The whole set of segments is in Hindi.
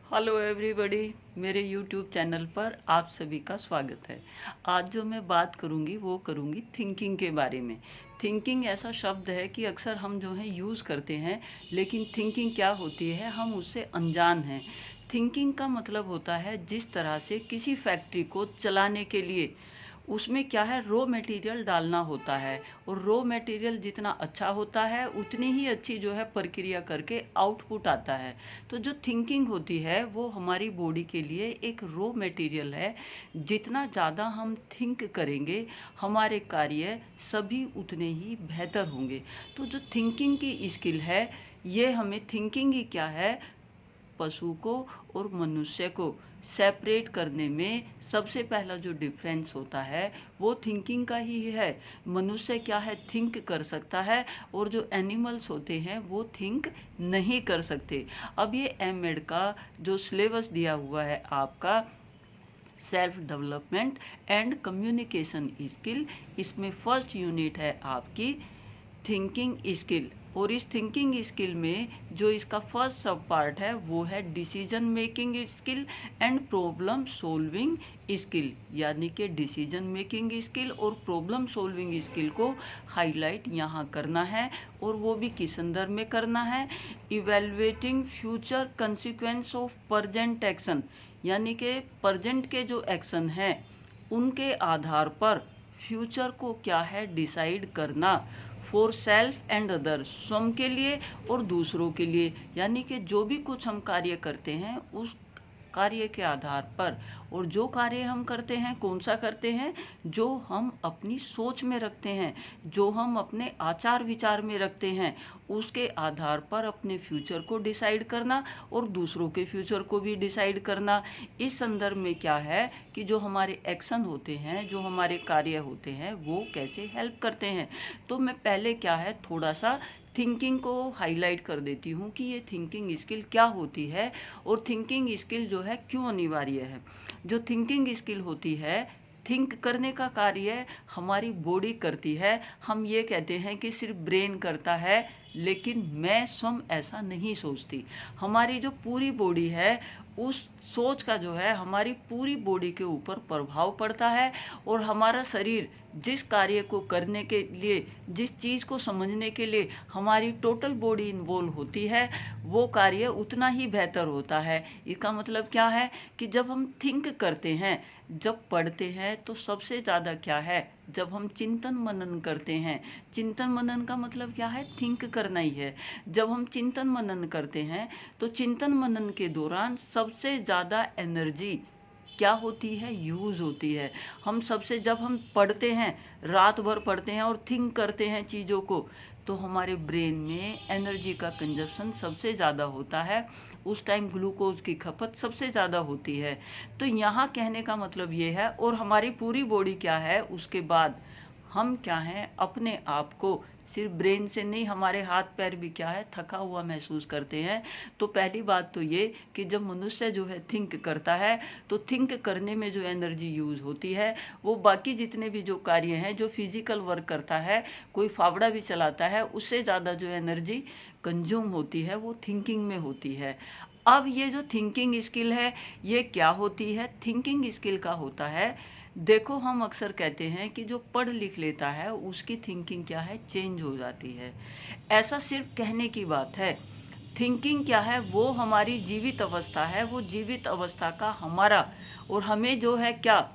हेलो एवरीबॉडी, मेरे यूट्यूब चैनल पर आप सभी का स्वागत है। आज जो मैं बात करूंगी वो करूंगी थिंकिंग के बारे में। थिंकिंग ऐसा शब्द है कि अक्सर हम जो है यूज़ करते हैं, लेकिन थिंकिंग क्या होती है हम उससे अनजान हैं। थिंकिंग का मतलब होता है जिस तरह से किसी फैक्ट्री को चलाने के लिए उसमें क्या है रॉ मटेरियल डालना होता है, और रॉ मटेरियल जितना अच्छा होता है उतनी ही अच्छी जो है प्रक्रिया करके आउटपुट आता है। तो जो थिंकिंग होती है वो हमारी बॉडी के लिए एक रॉ मटेरियल है। जितना ज़्यादा हम थिंक करेंगे हमारे कार्य सभी उतने ही बेहतर होंगे। तो जो थिंकिंग की स्किल है, ये हमें थिंकिंग ही क्या है, पशु को और मनुष्य को सेपरेट करने में सबसे पहला जो डिफरेंस होता है वो थिंकिंग का ही है। मनुष्य क्या है थिंक कर सकता है, और जो एनिमल्स होते हैं वो थिंक नहीं कर सकते। अब ये एमएड का जो सिलेबस दिया हुआ है आपका, self development and communication skill, इसमें फर्स्ट यूनिट है आपकी थिंकिंग स्किल। और इस थिंकिंग स्किल में जो इसका फर्स्ट सब पार्ट है वो है decision making skill and problem solving skill. यानी कि डिसीजन मेकिंग स्किल और प्रॉब्लम सॉल्विंग स्किल को हाईलाइट यहाँ करना है, और वो भी किस संदर्भ में करना है, evaluating future consequence of present action. यानी कि प्रजेंट के जो एक्शन हैं उनके आधार पर फ्यूचर को क्या है डिसाइड करना, फॉर सेल्फ एंड अदर, स्वयं के लिए और दूसरों के लिए। यानी कि जो भी कुछ हम कार्य करते हैं उस कार्य के आधार पर, और जो कार्य हम करते हैं कौन सा करते हैं, जो हम अपनी सोच में रखते हैं, जो हम अपने आचार विचार में रखते हैं, उसके आधार पर अपने फ्यूचर को डिसाइड करना और दूसरों के फ्यूचर को भी डिसाइड करना। इस संदर्भ में क्या है कि जो हमारे एक्शन होते हैं, जो हमारे कार्य होते हैं वो कैसे हेल्प करते हैं। तो मैं पहले क्या है थोड़ा सा थिंकिंग को हाईलाइट कर देती हूँ कि ये थिंकिंग स्किल क्या होती है, और थिंकिंग स्किल जो है क्यों अनिवार्य है। जो थिंकिंग स्किल होती है, थिंक करने का कार्य हमारी बॉडी करती है। हम ये कहते हैं कि सिर्फ ब्रेन करता है, लेकिन मैं स्वयं ऐसा नहीं सोचती। हमारी जो पूरी बॉडी है उस सोच का जो है हमारी पूरी बॉडी के ऊपर प्रभाव पड़ता है, और हमारा शरीर जिस कार्य को करने के लिए, जिस चीज़ को समझने के लिए हमारी टोटल बॉडी इन्वॉल्व होती है, वो कार्य उतना ही बेहतर होता है। इसका मतलब क्या है कि जब हम थिंक करते हैं, जब पढ़ते हैं, तो सबसे ज़्यादा क्या है जब हम चिंतन मनन करते हैं। चिंतन मनन का मतलब क्या है, थिंक करना ही है। जब हम चिंतन मनन करते हैं तो चिंतन मनन के दौरान सबसे ज़्यादा एनर्जी क्या होती है, यूज़ होती है। हम सबसे जब हम पढ़ते हैं, रात भर पढ़ते हैं और थिंक करते हैं चीज़ों को, तो हमारे ब्रेन में एनर्जी का कंजप्शन सबसे ज़्यादा होता है। उस टाइम ग्लूकोज की खपत सबसे ज़्यादा होती है। तो यहाँ कहने का मतलब ये है, और हमारी पूरी बॉडी क्या है उसके बाद हम क्या हैं अपने आप को सिर्फ ब्रेन से नहीं, हमारे हाथ पैर भी क्या है थका हुआ महसूस करते हैं। तो पहली बात तो ये कि जब मनुष्य जो है थिंक करता है, तो थिंक करने में जो एनर्जी यूज़ होती है वो बाकी जितने भी जो कार्य हैं, जो फिजिकल वर्क करता है, कोई फावड़ा भी चलाता है, उससे ज़्यादा जो एनर्जी कंज्यूम होती है वो थिंकिंग में होती है। अब ये जो थिंकिंग स्किल है ये क्या होती है, थिंकिंग स्किल का होता है, देखो हम अक्सर कहते हैं कि जो पढ़ लिख लेता है उसकी थिंकिंग क्या है चेंज हो जाती है। ऐसा सिर्फ कहने की बात है। थिंकिंग क्या है, वो हमारी जीवित अवस्था है, वो जीवित अवस्था का हमारा, और हमें जो है क्या,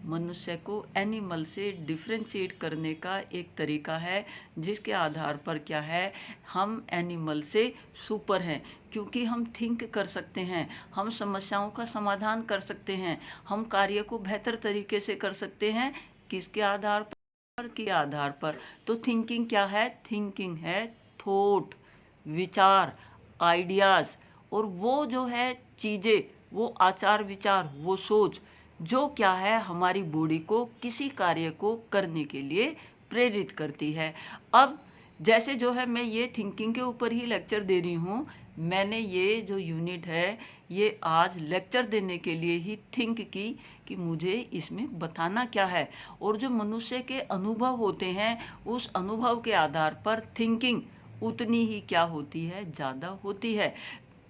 मनुष्य को एनिमल से डिफ्रेंशिएट करने का एक तरीका है, जिसके आधार पर क्या है हम एनिमल से सुपर हैं, क्योंकि हम थिंक कर सकते हैं, हम समस्याओं का समाधान कर सकते हैं, हम कार्य को बेहतर तरीके से कर सकते हैं। किसके आधार पर, के आधार पर। तो थिंकिंग क्या है, थिंकिंग है थॉट, विचार, आइडियाज़, और वो जो है चीज़ें, वो आचार विचार, वो सोच जो क्या है हमारी बॉडी को किसी कार्य को करने के लिए प्रेरित करती है। अब जैसे जो है मैं ये थिंकिंग के ऊपर ही लेक्चर दे रही हूँ, मैंने ये जो यूनिट है ये आज लेक्चर देने के लिए ही थिंक की कि मुझे इसमें बताना क्या है। और जो मनुष्य के अनुभव होते हैं उस अनुभव के आधार पर थिंकिंग उतनी ही क्या होती है, ज़्यादा होती है।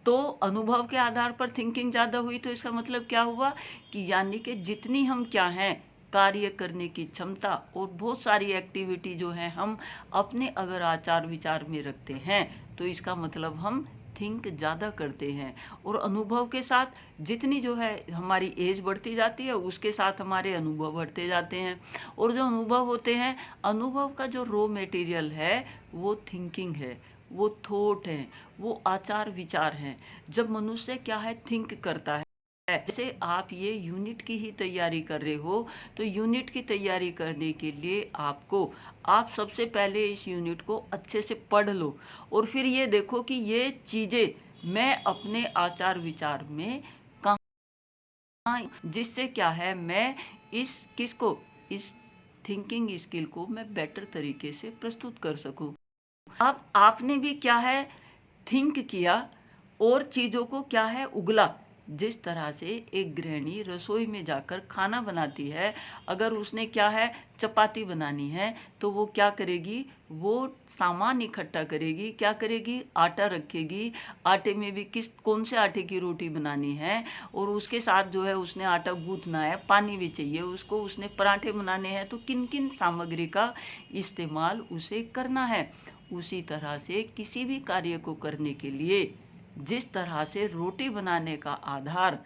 तो अनुभव के आधार पर थिंकिंग ज़्यादा हुई, तो इसका मतलब क्या हुआ कि यानी कि जितनी हम क्या हैं, कार्य करने की क्षमता और बहुत सारी एक्टिविटी जो है हम अपने अगर आचार विचार में रखते हैं, तो इसका मतलब हम थिंक ज़्यादा करते हैं। और अनुभव के साथ जितनी जो है हमारी एज बढ़ती जाती है, उसके साथ हमारे अनुभव बढ़ते जाते हैं। और जो अनुभव होते हैं, अनुभव का जो रॉ मटेरियल है वो थिंकिंग है, वो थॉट है, वो आचार विचार हैं। जब मनुष्य क्या है, थिंक करता है, जैसे आप ये यूनिट की ही तैयारी कर रहे हो, तो यूनिट की तैयारी करने के लिए आप सबसे पहले इस यूनिट को अच्छे से पढ़ लो और फिर ये देखो कि ये चीज़ें मैं अपने आचार विचार में कहाँ, जिससे क्या है मैं इस थिंकिंग स्किल को मैं बेटर तरीके से प्रस्तुत कर सकूं। अब आपने भी क्या है, थिंक किया और चीज़ों को क्या है, उगला। जिस तरह से एक गृहिणी रसोई में जाकर खाना बनाती है, अगर उसने क्या है, चपाती बनानी है, तो वो क्या करेगी, वो सामान इकट्ठा करेगी, क्या करेगी, आटा रखेगी, आटे में भी कौन से आटे की रोटी बनानी है, और उसके साथ जो है उसने आटा गूंथना है, पानी भी चाहिए उसको, उसने पराठे बनाने हैं, तो किन किन सामग्री का इस्तेमाल उसे करना है। उसी तरह से किसी भी कार्य को करने के लिए जिस तरह से रोटी बनाने का आधार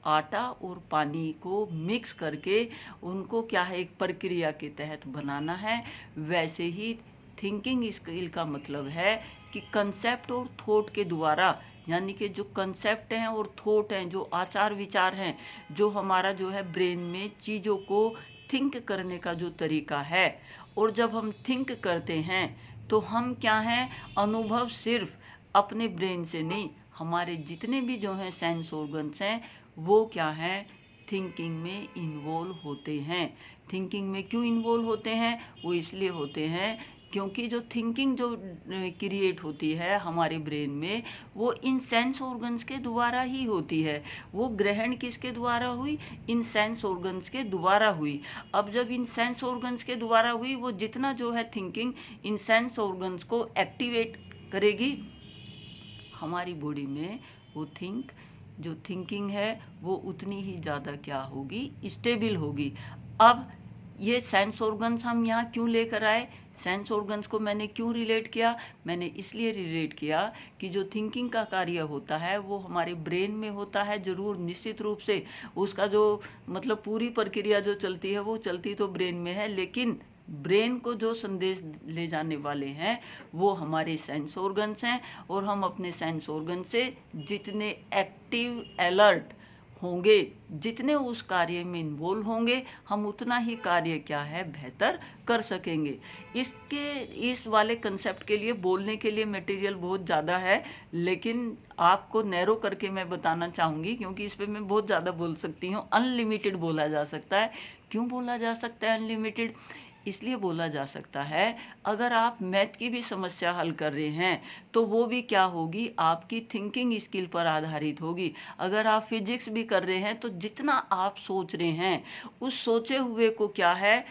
आटा और पानी को मिक्स करके उनको क्या है, एक प्रक्रिया के तहत बनाना है, वैसे ही थिंकिंग स्किल का मतलब है कि कंसेप्ट और थॉट के द्वारा, यानी कि जो कंसेप्ट हैं और थॉट हैं, जो आचार विचार हैं, जो हमारा जो है ब्रेन में चीज़ों को थिंक करने का जो तरीका है, और जब हम थिंक करते हैं तो हम क्या हैं, अनुभव सिर्फ अपने ब्रेन से नहीं, हमारे जितने भी जो हैं सेंस ऑर्गन्स हैं, वो क्या हैं, थिंकिंग में इन्वॉल्व होते हैं। थिंकिंग में क्यों इन्वॉल्व होते हैं, वो इसलिए होते हैं क्योंकि जो थिंकिंग जो क्रिएट होती है हमारे ब्रेन में, वो इन सेंस ऑर्गन्स के द्वारा ही होती है। वो ग्रहण किसके द्वारा हुई, इन सेंस ऑर्गन्स के द्वारा हुई। अब जब इन सेंस ऑर्गन्स के द्वारा हुई, वो जितना जो है थिंकिंग इन सेंस ऑर्गन्स को एक्टिवेट करेगी हमारी बॉडी में, वो जो थिंकिंग है वो उतनी ही ज़्यादा क्या होगी, स्टेबल होगी। अब ये सेंस ऑर्गन्स हम यहाँ क्यों लेकर आए, सेंस ऑर्गन्स को मैंने क्यों रिलेट किया, मैंने इसलिए रिलेट किया कि जो थिंकिंग का कार्य होता है वो हमारे ब्रेन में होता है, ज़रूर निश्चित रूप से उसका जो मतलब पूरी प्रक्रिया जो चलती है वो चलती तो ब्रेन में है, लेकिन ब्रेन को जो संदेश ले जाने वाले हैं वो हमारे सेंस ऑर्गन्स हैं। और हम अपने सेंस ऑर्गन से जितने एक्टिव अलर्ट होंगे, जितने उस कार्य में इन्वॉल्व होंगे, हम उतना ही कार्य क्या है, बेहतर कर सकेंगे। इस वाले कंसेप्ट के लिए बोलने के लिए मटेरियल बहुत ज़्यादा है, लेकिन आपको नैरो करके मैं बताना चाहूँगी, क्योंकि इस पर मैं बहुत ज़्यादा बोल सकती हूँ। अनलिमिटेड बोला जा सकता है। क्यों बोला जा सकता है अनलिमिटेड, इसलिए बोला जा सकता है, अगर आप मैथ की भी समस्या हल कर रहे हैं तो वो भी क्या होगी, आपकी थिंकिंग स्किल पर आधारित होगी। अगर आप फिजिक्स भी कर रहे हैं तो जितना आप सोच रहे हैं, उस सोचे हुए को क्या है,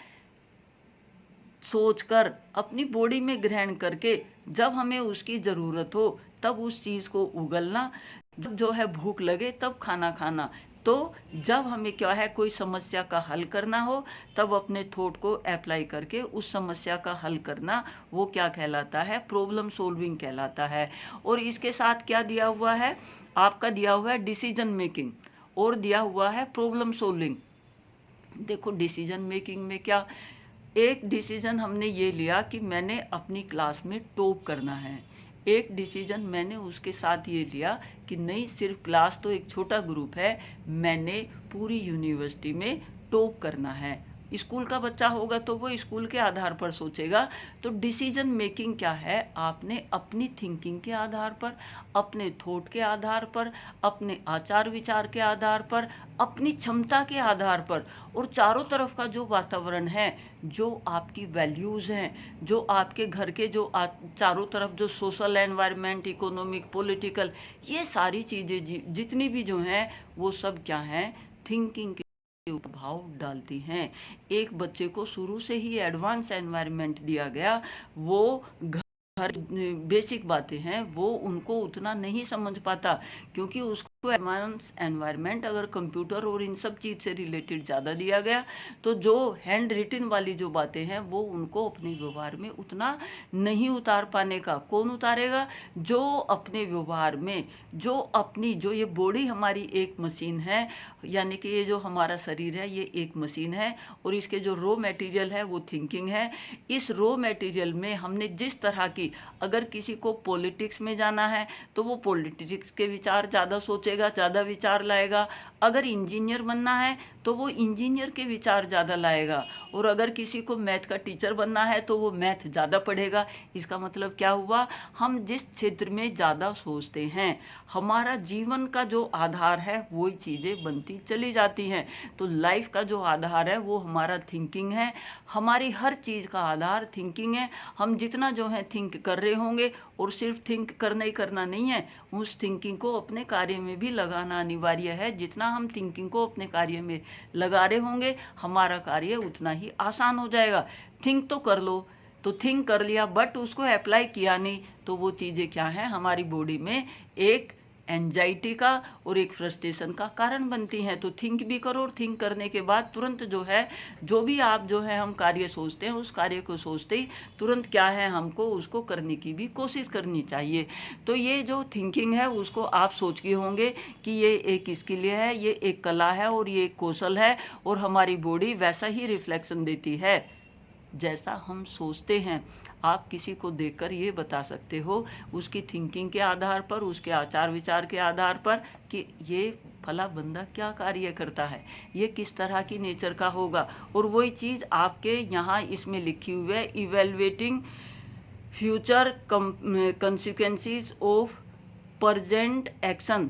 सोचकर अपनी बॉडी में ग्रहण करके जब हमें उसकी ज़रूरत हो तब उस चीज़ को उगलना, जब जो है भूख लगे तब खाना खाना। तो जब हमें क्या है, कोई समस्या का हल करना हो, तब अपने थॉट को अप्लाई करके उस समस्या का हल करना, वो क्या कहलाता है, प्रॉब्लम सॉल्विंग कहलाता है। और इसके साथ क्या दिया हुआ है, आपका दिया हुआ है डिसीजन मेकिंग और दिया हुआ है प्रॉब्लम सॉल्विंग। देखो डिसीजन मेकिंग में क्या, एक डिसीजन हमने ये लिया कि मैंने अपनी क्लास में टॉप करना है, एक डिसीजन मैंने उसके साथ ये लिया कि नहीं, सिर्फ क्लास तो एक छोटा ग्रुप है, मैंने पूरी यूनिवर्सिटी में टॉप करना है। स्कूल का बच्चा होगा तो वो स्कूल के आधार पर सोचेगा। तो डिसीजन मेकिंग क्या है, आपने अपनी थिंकिंग के आधार पर, अपने थॉट के आधार पर, अपने आचार विचार के आधार पर, अपनी क्षमता के आधार पर, और चारों तरफ का जो वातावरण है, जो आपकी वैल्यूज़ हैं, जो आपके घर के जो चारों तरफ जो सोशल एनवायरनमेंट, इकोनॉमिक, पॉलिटिकल, ये सारी चीज़ें जितनी भी जो हैं, वो सब क्या हैं, थिंकिंग के प्रभाव डालती हैं। एक बच्चे को शुरू से ही एडवांस एनवायरनमेंट दिया गया, वो हर बेसिक बातें हैं वो उनको उतना नहीं समझ पाता, क्योंकि उसको एनवायरनमेंट अगर कंप्यूटर और इन सब चीज़ से रिलेटेड ज़्यादा दिया गया तो जो हैंड रिटन वाली जो बातें हैं वो उनको अपने व्यवहार में उतना नहीं उतार पाने का। कौन उतारेगा? जो अपने व्यवहार में जो ये बॉडी हमारी एक मशीन है, यानी कि ये जो हमारा शरीर है ये एक मशीन है और इसके जो रॉ मटेरियल है वो थिंकिंग है। इस रॉ मटेरियल में हमने जिस तरह की, अगर किसी को पॉलिटिक्स में जाना है तो वो पॉलिटिक्स के विचार ज़्यादा सोचेगा, ज़्यादा विचार लाएगा। अगर इंजीनियर बनना है तो वो इंजीनियर के विचार ज़्यादा लाएगा, और अगर किसी को मैथ का टीचर बनना है तो वो मैथ ज़्यादा पढ़ेगा। इसका मतलब क्या हुआ? हम जिस क्षेत्र में ज़्यादा सोचते हैं, हमारा जीवन का जो आधार है वही चीज़ें बनती चली जाती हैं। तो लाइफ का जो आधार है वो हमारा थिंकिंग है। हमारी हर चीज़ का आधार थिंकिंग है। हम जितना जो है थिंक कर रहे होंगे, और सिर्फ थिंक करना ही करना नहीं है, उस थिंकिंग को अपने कार्य में भी लगाना अनिवार्य है। जितना हम थिंकिंग को अपने कार्य में लगा रहे होंगे, हमारा कार्य उतना ही आसान हो जाएगा। थिंक तो कर लो, तो थिंक कर लिया बट उसको अप्लाई किया नहीं, तो वो चीज़ें क्या हैं? हमारी बॉडी में एक एंजाइटी का और एक फ्रस्ट्रेशन का कारण बनती हैं। तो थिंक भी करो, और थिंक करने के बाद तुरंत जो है, जो भी आप जो है हम कार्य सोचते हैं, उस कार्य को सोचते ही तुरंत क्या है, हमको उसको करने की भी कोशिश करनी चाहिए। तो ये जो थिंकिंग है उसको आप सोच गए होंगे कि ये एक स्किल है, ये एक कला है और ये एक कौशल है, और हमारी बॉडी वैसा ही रिफ्लेक्शन देती है जैसा हम सोचते हैं। आप किसी को देखकर ये बता सकते हो उसकी थिंकिंग के आधार पर, उसके आचार विचार के आधार पर, कि ये फला बंदा क्या कार्य करता है, ये किस तरह की नेचर का होगा। और वही चीज़ आपके यहाँ इसमें लिखी हुई है, evaluating future consequences of present action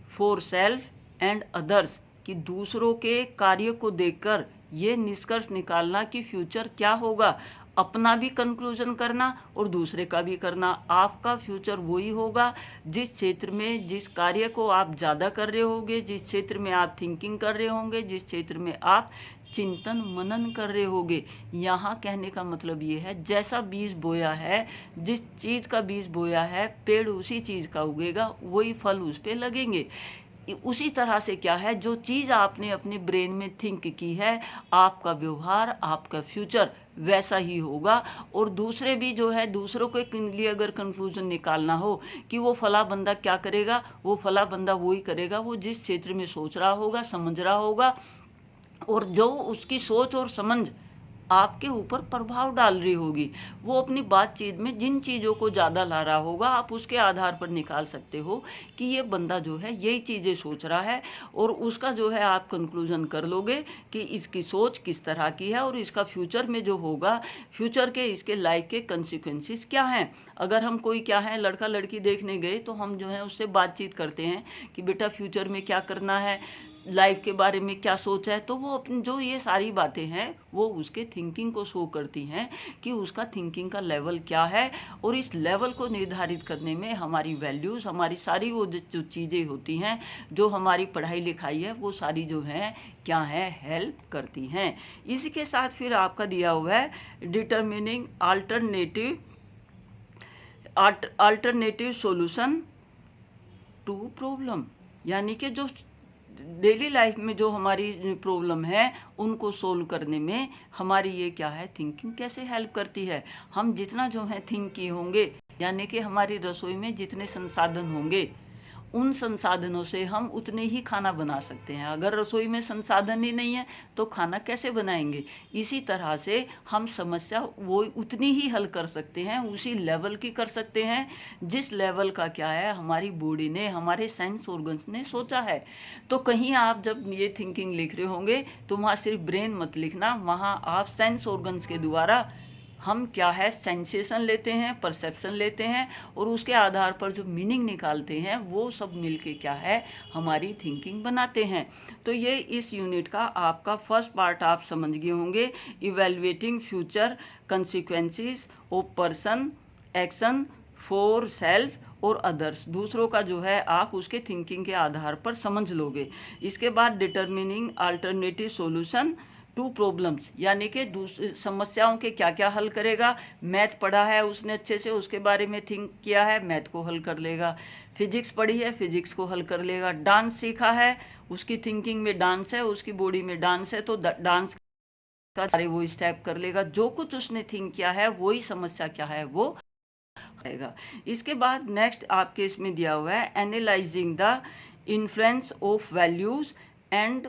for self and others, कि दूसरों के कार्य को देखकर ये निष्कर्ष निकालना कि फ्यूचर क्या होगा, अपना भी कंक्लूजन करना और दूसरे का भी करना। आपका फ्यूचर वही होगा जिस क्षेत्र में, जिस कार्य को आप ज़्यादा कर रहे होंगे, जिस क्षेत्र में आप थिंकिंग कर रहे होंगे, जिस क्षेत्र में आप चिंतन मनन कर रहे होगे। यहाँ कहने का मतलब ये है, जैसा बीज बोया है, जिस चीज़ का बीज बोया है, पेड़ उसी चीज़ का उगेगा, वही फल उस पर लगेंगे। उसी तरह से क्या है, जो चीज़ आपने अपने ब्रेन में थिंक की है, आपका व्यवहार, आपका फ्यूचर वैसा ही होगा। और दूसरे भी जो है, दूसरों के लिए अगर कंक्लूजन निकालना हो कि वो फला बंदा क्या करेगा, वो फला बंदा वही करेगा वो जिस क्षेत्र में सोच रहा होगा, समझ रहा होगा, और जो उसकी सोच और समझ आपके ऊपर प्रभाव डाल रही होगी। वो अपनी बातचीत में जिन चीज़ों को ज़्यादा ला रहा होगा, आप उसके आधार पर निकाल सकते हो कि ये बंदा जो है यही चीज़ें सोच रहा है, और उसका जो है आप कंक्लूजन कर लोगे कि इसकी सोच किस तरह की है और इसका फ्यूचर में जो होगा, फ्यूचर के इसके लाइफ के कंसिक्वेंसेस क्या हैं। अगर हम कोई क्या है लड़का लड़की देखने गए तो हम जो है उससे बातचीत करते हैं कि बेटा फ्यूचर में क्या करना है, लाइफ के बारे में क्या सोच है, तो वो अपनी जो ये सारी बातें हैं वो उसके थिंकिंग को शो करती हैं कि उसका थिंकिंग का लेवल क्या है। और इस लेवल को निर्धारित करने में हमारी वैल्यूज़, हमारी सारी वो जो चीज़ें होती हैं, जो हमारी पढ़ाई लिखाई है, वो सारी जो हैं क्या है, हेल्प करती हैं। इसी के साथ फिर आपका दिया हुआ है determining alternative solution to problem, यानी कि जो डेली लाइफ में जो हमारी प्रॉब्लम है उनको सोल्व करने में हमारी ये क्या है, थिंकिंग कैसे हेल्प करती है। हम जितना जो है थिंक किए होंगे, यानी कि हमारी रसोई में जितने संसाधन होंगे, उन संसाधनों से हम उतने ही खाना बना सकते हैं। अगर रसोई में संसाधन ही नहीं है तो खाना कैसे बनाएंगे। इसी तरह से हम समस्या वो उतनी ही हल कर सकते हैं, उसी लेवल की कर सकते हैं जिस लेवल का क्या है, हमारी बॉडी ने, हमारे सेंस ऑर्गन्स ने सोचा है। तो कहीं आप जब ये थिंकिंग लिख रहे होंगे तो वहाँ सिर्फ ब्रेन मत लिखना, वहाँ आप सेंस ऑर्गन्स के द्वारा हम क्या है सेंसेशन लेते हैं, परसेप्शन लेते हैं, और उसके आधार पर जो मीनिंग निकालते हैं वो सब मिलके क्या है, हमारी थिंकिंग बनाते हैं। तो ये इस यूनिट का आपका फर्स्ट पार्ट आप समझ गए होंगे, evaluating future consequences of person action for self और अदर्स। दूसरों का जो है आप उसके थिंकिंग के आधार पर समझ लोगे। इसके बाद determining alternative solution to problems, यानी कि दूसरी समस्याओं के क्या क्या हल करेगा। मैथ पढ़ा है उसने अच्छे से, उसके बारे में थिंक किया है, मैथ को हल कर लेगा। फिजिक्स पढ़ी है, फिजिक्स को हल कर लेगा। डांस सीखा है, उसकी थिंकिंग में डांस है, उसकी बॉडी में डांस है, तो डांस का सारे वो स्टेप कर लेगा। जो कुछ उसने थिंक किया है वही समस्या क्या है वो आएगा। इसके बाद नेक्स्ट आपके इसमें दिया हुआ है analysing the influence of values end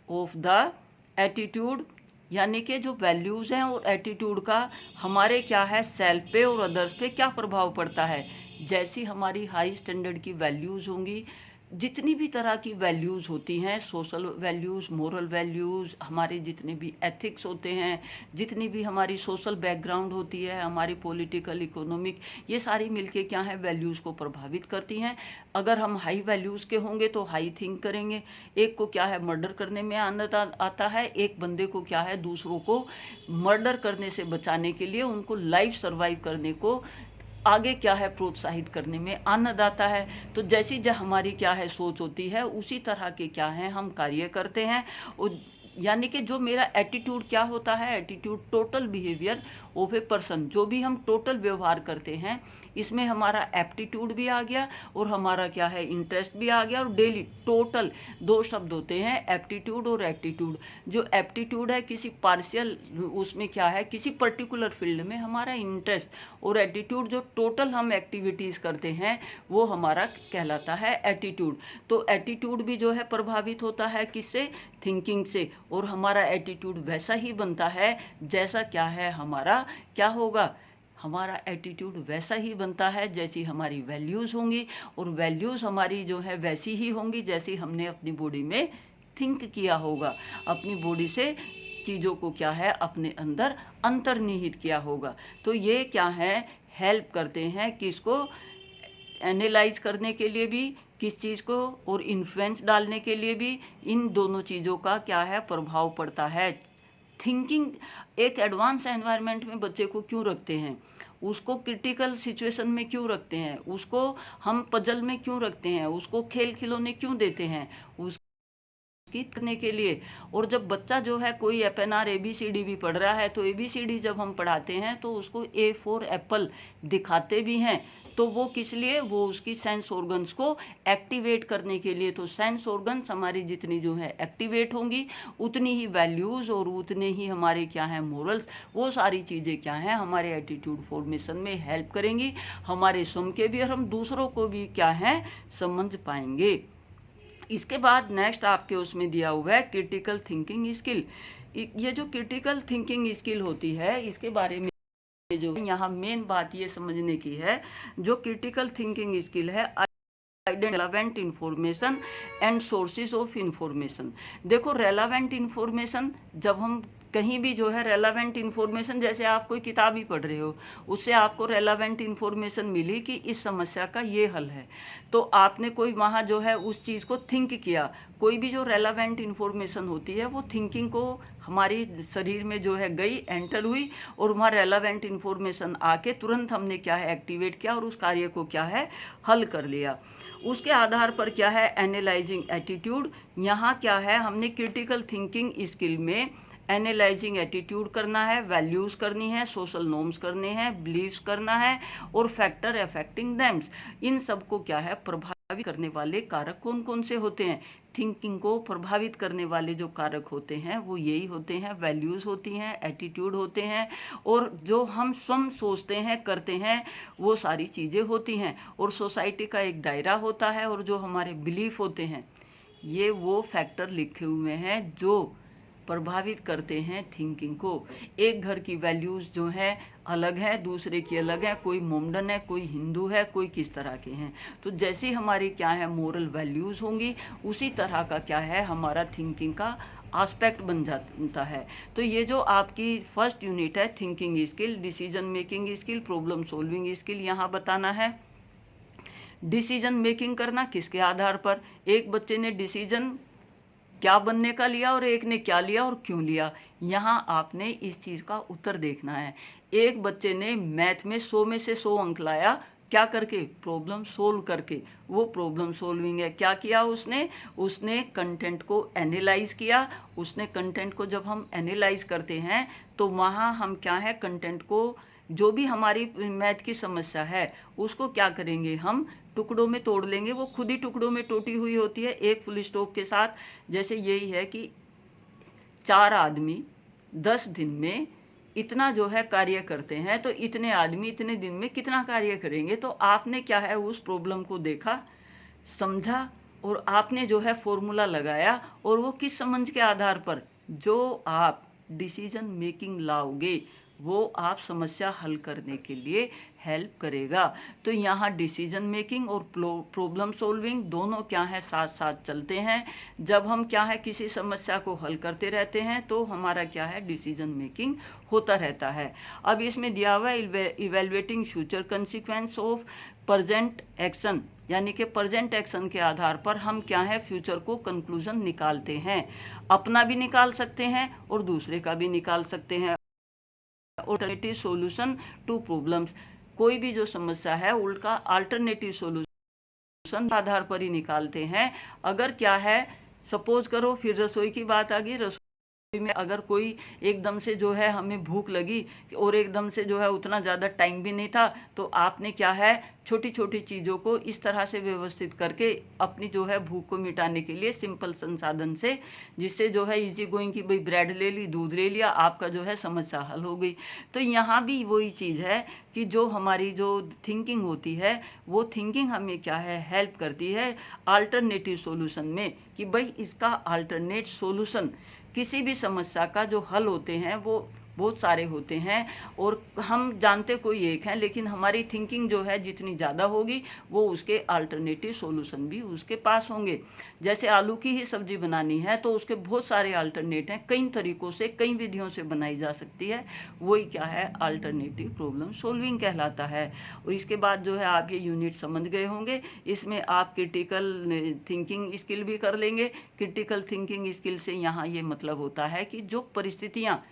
of the attitude, यानी कि जो वैल्यूज़ हैं और एटीट्यूड का हमारे क्या है सेल्फ पे और अदर्स पे क्या प्रभाव पड़ता है। जैसी हमारी हाई स्टैंडर्ड की वैल्यूज़ होंगी, जितनी भी तरह की वैल्यूज़ होती हैं, सोशल वैल्यूज़, मोरल वैल्यूज़, हमारे जितने भी एथिक्स होते हैं, जितनी भी हमारी सोशल बैकग्राउंड होती है, हमारी पॉलिटिकल, इकोनॉमिक, ये सारी मिलके क्या है वैल्यूज़ को प्रभावित करती हैं। अगर हम हाई वैल्यूज़ के होंगे तो हाई थिंक करेंगे। एक को क्या है मर्डर करने में आनंद आता है, एक बंदे को क्या है दूसरों को मर्डर करने से बचाने के लिए उनको लाइफ सर्वाइव करने को आगे क्या है प्रोत्साहित करने में आनंद आता है। तो जैसी जो हमारी क्या है सोच होती है उसी तरह के क्या है हम कार्य करते हैं। और यानी कि जो मेरा एटीट्यूड क्या होता है, attitude total behaviour of a person, जो भी हम टोटल व्यवहार करते हैं इसमें हमारा एप्टीट्यूड भी आ गया और हमारा क्या है इंटरेस्ट भी आ गया। और डेली टोटल दो शब्द होते हैं एप्टीट्यूड और एप्टीट्यूड। जो एप्टीट्यूड है किसी पार्शियल, उसमें क्या है किसी पर्टिकुलर फील्ड में हमारा इंटरेस्ट, और एटीट्यूड जो टोटल हम एक्टिविटीज़ करते हैं वो हमारा कहलाता है एटीट्यूड। तो एटीट्यूड भी जो है प्रभावित होता है किससे, थिंकिंग से, और हमारा एटीट्यूड वैसा ही बनता है जैसा क्या है हमारा क्या होगा, हमारा एटीट्यूड वैसा ही बनता है जैसी हमारी वैल्यूज़ होंगी, और वैल्यूज़ हमारी जो है वैसी ही होंगी जैसी हमने अपनी बॉडी में थिंक किया होगा, अपनी बॉडी से चीज़ों को क्या है अपने अंदर अंतर्निहित किया होगा। तो ये क्या है हेल्प करते हैं किसको एनालाइज करने के लिए भी, किस चीज़ को, और इन्फ्लुएंस डालने के लिए भी। इन दोनों चीज़ों का क्या है प्रभाव पड़ता है। थिंकिंग एक एडवांस एनवायरनमेंट में बच्चे को क्यों रखते हैं, उसको क्रिटिकल सिचुएशन में क्यों रखते हैं, उसको हम पजल में क्यों रखते हैं, उसको खेल खिलौने क्यों देते हैं, की करने के लिए। और जब बच्चा जो है कोई एपएनआर ABCD भी पढ़ रहा है तो ABCD जब हम पढ़ाते हैं तो उसको A फॉर एप्पल दिखाते भी हैं, तो वो किस लिए, वो उसकी सेंस ऑर्गन्स को एक्टिवेट करने के लिए। तो सेंस ऑर्गन्स हमारी जितनी जो है एक्टिवेट होंगी उतनी ही वैल्यूज़ और उतने ही हमारे क्या हैं मोरल्स, वो सारी चीज़ें क्या हैं हमारे एटीट्यूड फॉर्मेशन में हेल्प करेंगी। हमारे स्वयं के भी और हम दूसरों को भी क्या है समझ पाएंगे। इसके बाद नेक्स्ट आपके उसमें दिया हुआ है क्रिटिकल थिंकिंग स्किल। ये जो क्रिटिकल थिंकिंग स्किल होती है इसके बारे में जो यहाँ मेन बात ये समझने की है, जो क्रिटिकल थिंकिंग स्किल है relevant information and sources of information. देखो रेलेवेंट इंफॉर्मेशन, जब हम कहीं भी जो है रेलेवेंट इंफॉर्मेशन, जैसे आप कोई किताब ही पढ़ रहे हो उससे आपको रेलेवेंट इंफॉर्मेशन मिली कि इस समस्या का ये हल है, तो आपने कोई वहाँ जो है उस चीज़ को थिंक किया। कोई भी जो रेलेवेंट इंफॉर्मेशन होती है वो थिंकिंग को हमारी शरीर में जो है गई, एंटर हुई, और वहाँ रेलेवेंट इंफॉर्मेशन आके तुरंत हमने क्या है एक्टिवेट किया और उस कार्य को क्या है हल कर लिया। उसके आधार पर क्या है एनालाइजिंग एटीट्यूड, यहाँ क्या है हमने क्रिटिकल थिंकिंग स्किल में एनालाइजिंग एटीट्यूड करना है, वैल्यूज़ करनी है, सोशल नॉर्म्स करने हैं, बिलीव्स करना है, और फैक्टर अफेक्टिंग देम्स। इन सब को क्या है प्रभावित करने वाले कारक कौन कौन से होते हैं, थिंकिंग को प्रभावित करने वाले जो कारक होते हैं वो यही होते हैं, वैल्यूज़ होती हैं, एटीट्यूड होते हैं, और जो हम स्वयं सोचते हैं करते हैं वो सारी चीज़ें होती हैं, और सोसाइटी का एक दायरा होता है, और जो हमारे बिलीफ होते हैं ये वो फैक्टर लिखे हुए हैं जो प्रभावित करते हैं थिंकिंग को। एक घर की वैल्यूज़ जो है अलग है, दूसरे की अलग है, कोई मोमडन है, कोई हिंदू है, कोई किस तरह के हैं। तो जैसी हमारी क्या है मोरल वैल्यूज़ होंगी उसी तरह का क्या है हमारा थिंकिंग का एस्पेक्ट बन जाता है। तो ये जो आपकी फर्स्ट यूनिट है thinking skill, decision making skill, problem solving skill, यहाँ बताना है डिसीजन मेकिंग करना किसके आधार पर। एक बच्चे ने डिसीजन क्या बनने का लिया और एक ने क्या लिया और क्यों लिया, यहाँ आपने इस चीज़ का उत्तर देखना है। एक बच्चे ने मैथ में 100 में से 100 अंक लाया, क्या करके, प्रॉब्लम सोल्व करके। वो प्रॉब्लम सोल्विंग है। क्या किया उसने कंटेंट को एनालाइज किया। उसने कंटेंट को जब हम एनालाइज करते हैं तो वहाँ हम क्या है, कंटेंट को, जो भी हमारी मैथ की समस्या है उसको क्या करेंगे, हम टुकड़ों में तोड़ लेंगे। वो खुद ही टुकड़ों में टूटी हुई होती है एक फुल स्टॉप के साथ। जैसे यही है कि 4 आदमी 10 दिन में इतना जो है कार्य करते हैं, तो इतने आदमी इतने दिन में कितना कार्य करेंगे। तो आपने क्या है, उस प्रॉब्लम को देखा, समझा, और आपने जो है फॉर्मूला लगाया, और वो किस समझ के आधार पर, जो आप डिसीजन मेकिंग लाओगे वो आप समस्या हल करने के लिए हेल्प करेगा। तो यहाँ डिसीजन मेकिंग और प्रॉब्लम सॉल्विंग दोनों क्या है, साथ साथ चलते हैं। जब हम क्या है किसी समस्या को हल करते रहते हैं तो हमारा क्या है, डिसीजन मेकिंग होता रहता है। अब इसमें दिया हुआ है evaluating future consequence of present action, यानी कि प्रेजेंट एक्शन के आधार पर हम क्या है, फ्यूचर को कंक्लूजन निकालते हैं। अपना भी निकाल सकते हैं और दूसरे का भी निकाल सकते हैं। ऑल्टरनेटिव सॉल्यूशन टू प्रॉब्लम्स, कोई भी जो समस्या है उनका अल्टरनेटिव सॉल्यूशन आधार पर ही निकालते हैं। अगर क्या है, सपोज करो, फिर रसोई की बात आ गई। रसोई में अगर कोई एकदम से जो है हमें भूख लगी और एकदम से जो है उतना ज़्यादा टाइम भी नहीं था, तो आपने क्या है, छोटी छोटी चीज़ों को इस तरह से व्यवस्थित करके अपनी जो है भूख को मिटाने के लिए सिंपल संसाधन से, जिससे जो है इजी गोइंग की, भाई ब्रेड ले ली, दूध ले लिया, आपका जो है समस्या हल हो गई। तो यहाँ भी वही चीज़ है कि जो हमारी जो थिंकिंग होती है वो थिंकिंग हमें क्या है, हेल्प करती है अल्टरनेटिव सॉल्यूशन में, कि भाई इसका अल्टरनेट सॉल्यूशन, किसी भी समस्या का जो हल होते हैं वो बहुत सारे होते हैं और हम जानते कोई एक है, लेकिन हमारी थिंकिंग जो है जितनी ज़्यादा होगी वो उसके अल्टरनेटिव सॉल्यूशन भी उसके पास होंगे। जैसे आलू की ही सब्जी बनानी है तो उसके बहुत सारे अल्टरनेट हैं, कई तरीक़ों से, कई विधियों से बनाई जा सकती है। वही क्या है, अल्टरनेटिव प्रॉब्लम सॉल्विंग कहलाता है। और इसके बाद जो है आप ये यूनिट समझ गए होंगे। इसमें आप क्रिटिकल थिंकिंग स्किल भी कर लेंगे। क्रिटिकल थिंकिंग स्किल से यहाँ ये मतलब होता है कि जो परिस्थितियाँ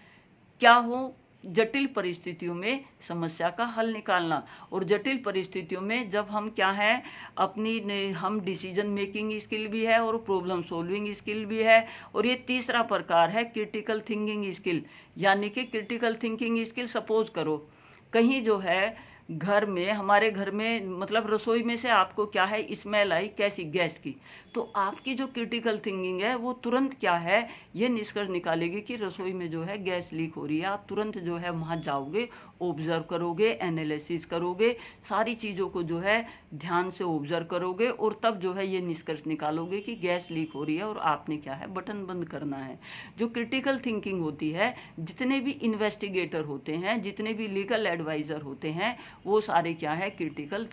क्या हो, जटिल परिस्थितियों में समस्या का हल निकालना। और जटिल परिस्थितियों में जब हम क्या है, हम डिसीजन मेकिंग स्किल भी है और प्रॉब्लम सॉल्विंग स्किल भी है। और ये तीसरा प्रकार है क्रिटिकल थिंकिंग स्किल, यानी कि क्रिटिकल थिंकिंग स्किल, सपोज करो कहीं जो है घर में, हमारे घर में मतलब रसोई में से आपको क्या है, स्मेल आई, कैसी, गैस की। तो आपकी जो क्रिटिकल थिंकिंग है वो तुरंत क्या है, ये निष्कर्ष निकालेगी कि रसोई में जो है गैस लीक हो रही है। आप तुरंत जो है वहाँ जाओगे, ऑब्जर्व करोगे, एनालिसिस करोगे, सारी चीज़ों को जो है ध्यान से ऑब्जर्व करोगे और तब जो है ये निष्कर्ष निकालोगे कि गैस लीक हो रही है और आपने क्या है, बटन बंद करना है। जो क्रिटिकल थिंकिंग होती है, जितने भी इन्वेस्टिगेटर होते हैं, जितने भी लीगल एडवाइज़र होते हैं, वो सारे क्या है, क्रिटिकल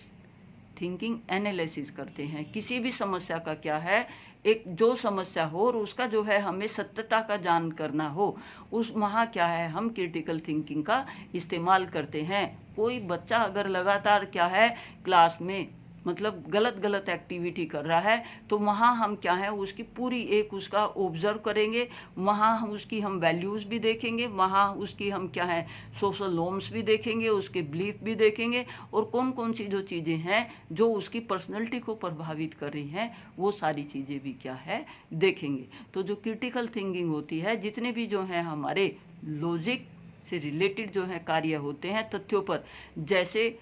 थिंकिंग एनालिसिस करते हैं। किसी भी समस्या का क्या है, एक जो समस्या हो और उसका जो है हमें सत्यता का जान करना हो, उस वहाँ क्या है, हम क्रिटिकल थिंकिंग का इस्तेमाल करते हैं। कोई बच्चा अगर लगातार क्या है क्लास में मतलब गलत एक्टिविटी कर रहा है, तो वहाँ हम क्या है, उसकी पूरी एक उसका ऑब्जर्व करेंगे, वहाँ हम उसकी हम वैल्यूज़ भी देखेंगे, वहाँ उसकी हम क्या है, सोशल नॉर्म्स भी देखेंगे, उसके बिलीफ भी देखेंगे, और कौन कौन सी जो चीज़ें हैं जो उसकी पर्सनैलिटी को प्रभावित कर रही हैं, वो सारी चीज़ें भी क्या है, देखेंगे। तो जो क्रिटिकल थिंकिंग होती है, जितने भी जो हैं हमारे लॉजिक से रिलेटेड जो है कार्य होते हैं तथ्यों पर, जैसे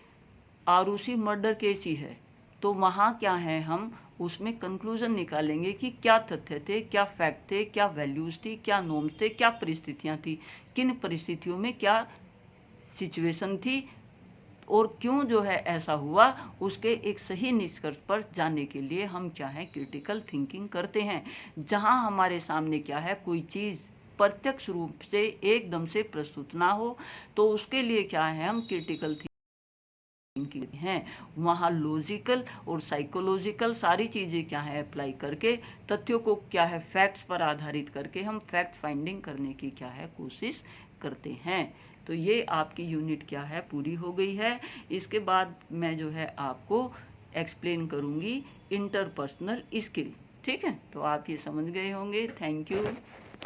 आरुषि मर्डर केस ही है, तो वहाँ क्या है, हम उसमें कंक्लूजन निकालेंगे कि क्या तथ्य थे, क्या फैक्ट थे, क्या वैल्यूज़ थी, क्या नॉर्म्स थे, क्या परिस्थितियाँ थी, किन परिस्थितियों में क्या सिचुएशन थी और क्यों जो है ऐसा हुआ, उसके एक सही निष्कर्ष पर जाने के लिए हम क्या है, क्रिटिकल थिंकिंग करते हैं। जहाँ हमारे सामने क्या है, कोई चीज़ प्रत्यक्ष रूप से एकदम से प्रस्तुत ना हो, तो उसके लिए क्या है, हम क्रिटिकल हैं। वहाँ लॉजिकल और साइकोलॉजिकल सारी चीज़ें क्या है, अप्लाई करके तथ्यों को क्या है, फैक्ट्स पर आधारित करके हम फैक्ट फाइंडिंग करने की क्या है, कोशिश करते हैं। तो ये आपकी यूनिट क्या है, पूरी हो गई है। इसके बाद मैं जो है आपको एक्सप्लेन करूँगी इंटरपर्सनल स्किल। ठीक है, तो आप ये समझ गए होंगे। Thank you.